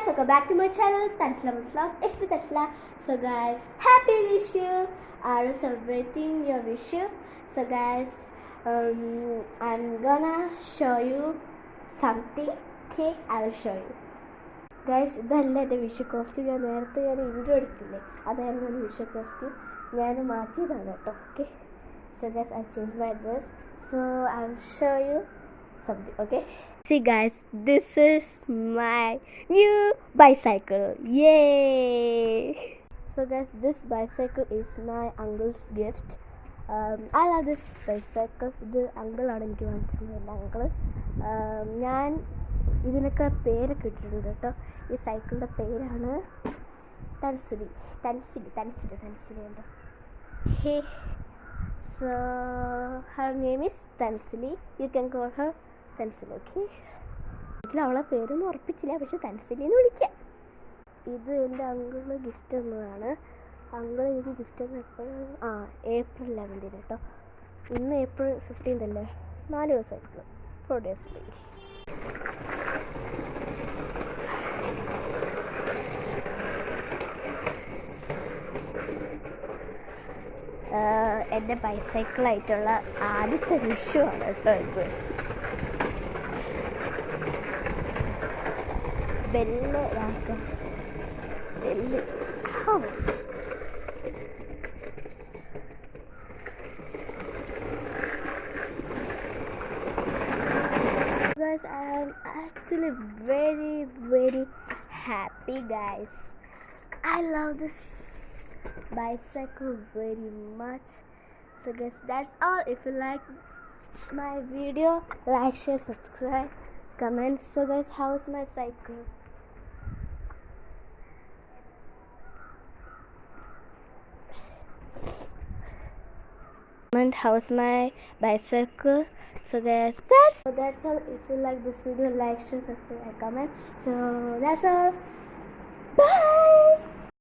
guys, welcome back to my channel, Tansla's Vlog. It's me Tansla. So guys, happy Vishu. Are you celebrating your Vishu? So guys, I'm gonna show you something. Okay, I will show you. Guys, ഇതല്ല എൻ്റെ Vishu costume. നേരത്തെ intro എടുത്തില്ലേ, അതായിരുന്നു എൻ്റെ Vishu costume. ഞാൻ മാറ്റിയതാണ് കേട്ടോ. Okay, so guys, I change my dress. So I will show you something. Okay, see guys, this is my new bicycle. Yay! So guys, this bicycle is my uncle's gift. I love this bicycle. ഇത് അങ്കിളാണ് എനിക്ക് വാങ്ങിച്ചിട്ടുള്ളത്. Uncle ഞാൻ ഇതിനൊക്കെ പേരൊക്കെ ഇട്ടിട്ടുണ്ട് കേട്ടോ. ഈ സൈക്കിളിൻ്റെ പേരാണ് തൻസിലി ഉണ്ടോ. ഹേ, so her name is Tansili. You can call her Tansili. Okay, അവളെ പേരൊന്നും ഉറപ്പിച്ചില്ല, പക്ഷെ തൻസിലിന്ന് വിളിക്കാം. ഇത് എൻ്റെ അങ്കിളിന് ഗിഫ്റ്റ് തന്നതാണ്. അങ്കിൾ എനിക്ക് ഗിഫ്റ്റ് തന്നത് എപ്പോഴാണ്? April 11 കേട്ടോ. ഇന്ന് April 15 അല്ലേ? 4 ദിവസമായിട്ടുള്ളൂ. 4 days. എൻ്റെ ബൈസൈക്കിളായിട്ടുള്ള ആദ്യത്തെ വിഷു ആണ് കേട്ടോ ഇത്. ബെല്ല് ഇതാക്കാം, bell. Guys, I am actually very happy guys. I love this bicycle very much. So guys, that's all. If you like my video, like, share, subscribe, comment. So guys, how's my cycle? Comment how's my bicycle. So guys, that's all. If you like this video, like, share, subscribe, and comment. So that's all. Bye.